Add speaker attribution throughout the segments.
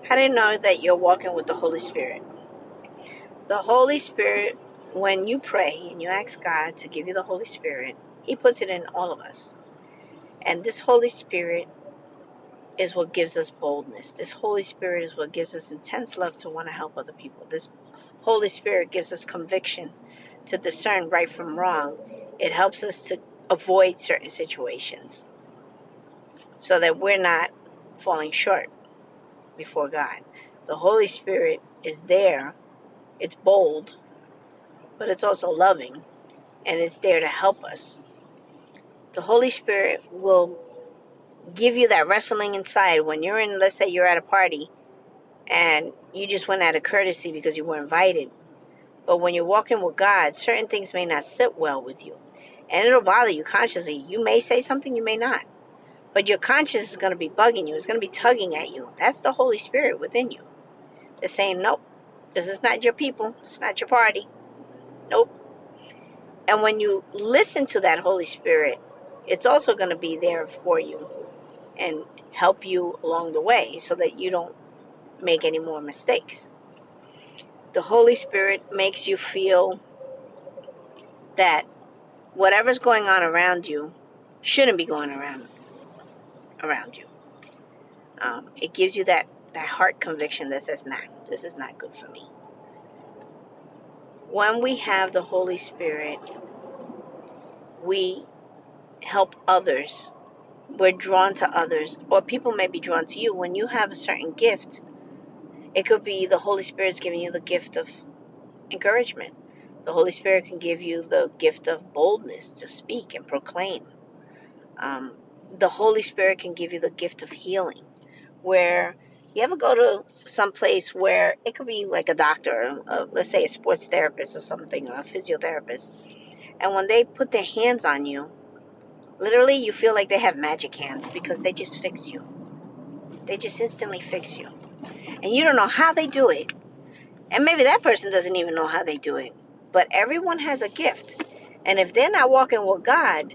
Speaker 1: How do you know that you're walking with the Holy Spirit? The Holy Spirit, when you pray and you ask God to give you the Holy Spirit, He puts it in all of us. And this Holy Spirit is what gives us boldness. This Holy Spirit is what gives us intense love to want to help other people. This Holy Spirit gives us conviction to discern right from wrong. It helps us to avoid certain situations so that we're not falling short before God. The Holy Spirit is there. It's bold, but it's also loving, and it's there to help us. The Holy Spirit will give you that wrestling inside when you're in, let's say you're at a party and you just went out of courtesy because you were invited. But when you're walking with God, certain things may not sit well with you. And it'll bother you consciously. You may say something, you may not. But your conscience is going to be bugging you. It's going to be tugging at you. That's the Holy Spirit within you. It's saying, nope, this is not your people. It's not your party. Nope. And when you listen to that Holy Spirit, it's also going to be there for you and help you along the way so that you don't make any more mistakes. The Holy Spirit makes you feel that whatever's going on around you shouldn't be going around you. It gives you that heart conviction that says, nah, this is not good for me. When we have the Holy Spirit, we help others. We're drawn to others, or people may be drawn to you. When you have a certain gift, it could be the Holy Spirit's giving you the gift of encouragement. The Holy Spirit can give you the gift of boldness to speak and proclaim. The Holy Spirit can give you the gift of healing. Where you ever go to some place where it could be like a doctor, let's say a sports therapist or something, or a physiotherapist, and when they put their hands on you, literally you feel like they have magic hands because they just fix you. They just instantly fix you. And you don't know how they do it. And maybe that person doesn't even know how they do it. But everyone has a gift. And if they're not walking with God,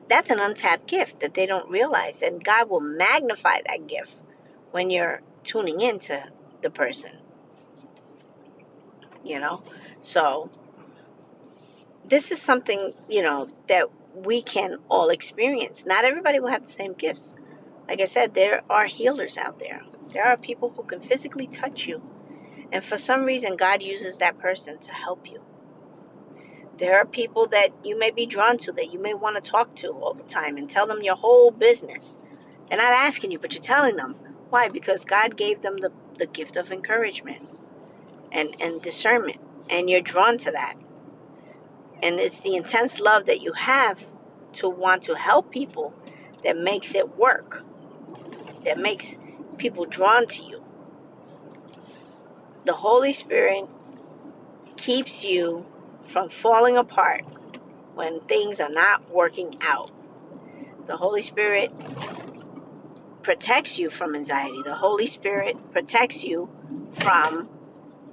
Speaker 1: that's an untapped gift that they don't realize. And God will magnify that gift when you're tuning into the person, you know? So this is something, that we can all experience. Not everybody will have the same gifts. Like I said, there are healers out there. There are people who can physically touch you. And for some reason, God uses that person to help you. There are people that you may be drawn to, that you may want to talk to all the time and tell them your whole business. They're not asking you, but you're telling them. Why? Because God gave them the gift of encouragement and discernment. And you're drawn to that. And it's the intense love that you have to want to help people that makes it work, that makes people drawn to you. The Holy Spirit keeps you from falling apart when things are not working out. The Holy Spirit protects you from anxiety. The Holy Spirit protects you from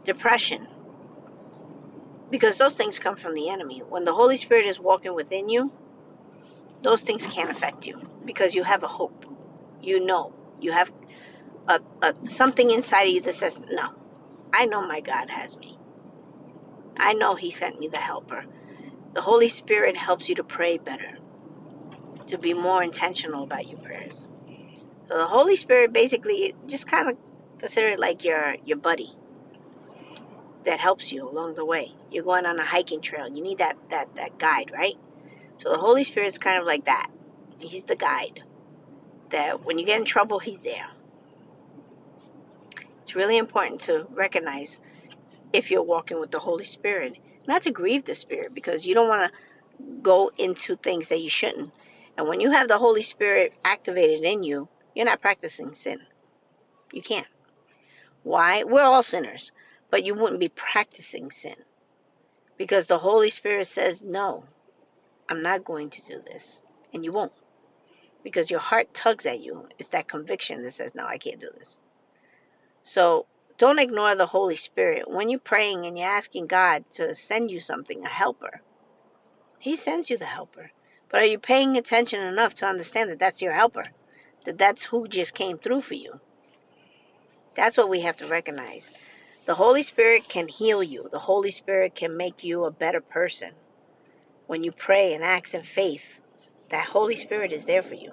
Speaker 1: depression, because those things come from the enemy. When the Holy Spirit is walking within you, those things can't affect you because you have a hope. You have something inside of you that says, no, I know my God has me. I know He sent me the helper. The Holy Spirit helps you to pray better, to be more intentional about your prayers. So the Holy Spirit basically, just kind of consider it like your buddy that helps you along the way. You're going on a hiking trail. You need that guide, right? So the Holy Spirit's kind of like that. He's the guide. That when you get in trouble, He's there. It's really important to recognize if you're walking with the Holy Spirit, not to grieve the Spirit, because you don't want to go into things that you shouldn't. And when you have the Holy Spirit activated in you, you're not practicing sin. You can't. Why? We're all sinners, but you wouldn't be practicing sin because the Holy Spirit says, no, I'm not going to do this. And you won't, because your heart tugs at you. It's that conviction that says, no, I can't do this. So don't ignore the Holy Spirit. When you're praying and you're asking God to send you something, a helper, He sends you the helper. But are you paying attention enough to understand that that's your helper? That that's who just came through for you? That's what we have to recognize. The Holy Spirit can heal you. The Holy Spirit can make you a better person. When you pray and ask in faith, that Holy Spirit is there for you.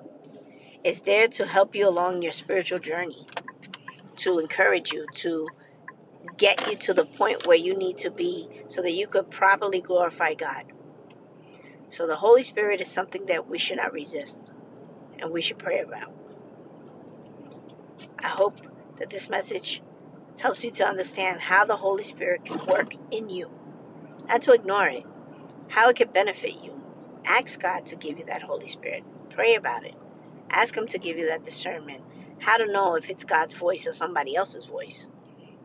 Speaker 1: It's there to help you along your spiritual journey, to encourage you, to get you to the point where you need to be so that you could properly glorify God. So the Holy Spirit is something that we should not resist and we should pray about. I hope that this message helps you to understand how the Holy Spirit can work in you, not to ignore it, how it can benefit you. Ask God to give you that Holy Spirit. Pray about it. Ask Him to give you that discernment. How to know if it's God's voice or somebody else's voice.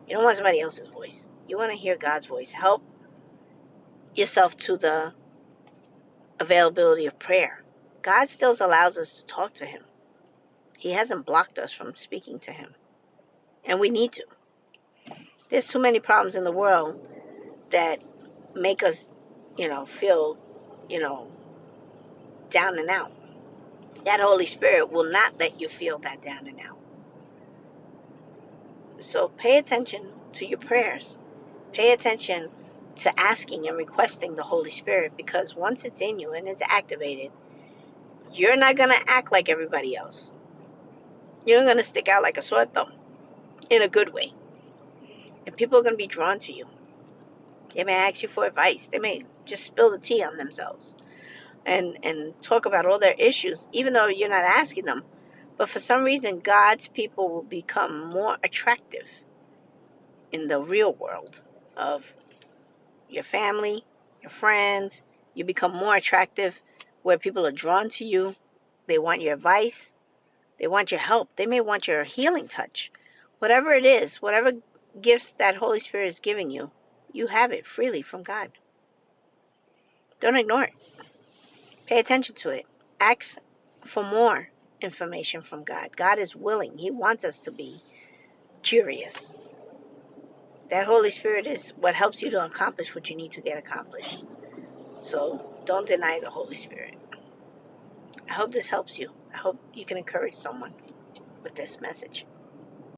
Speaker 1: You don't want somebody else's voice. You want to hear God's voice. Help yourself to the availability of prayer. God still allows us to talk to Him. He hasn't blocked us from speaking to Him. And we need to. There's too many problems in the world that make us, feel, down and out. That Holy Spirit will not let you feel that down and out. So pay attention to your prayers. Pay attention to asking and requesting the Holy Spirit, because once it's in you and it's activated, you're not going to act like everybody else. You're going to stick out like a sore thumb in a good way. And people are going to be drawn to you. They may ask you for advice. They may just spill the tea on themselves and talk about all their issues, even though you're not asking them. But for some reason, God's people will become more attractive in the real world of your family, your friends. You become more attractive where people are drawn to you. They want your advice. They want your help. They may want your healing touch. Whatever it is, whatever gifts that Holy Spirit is giving you, you have it freely from God. Don't ignore it. Pay attention to it. Ask for more information from God. God is willing. He wants us to be curious. That Holy Spirit is what helps you to accomplish what you need to get accomplished. So don't deny the Holy Spirit. I hope this helps you. I hope you can encourage someone with this message.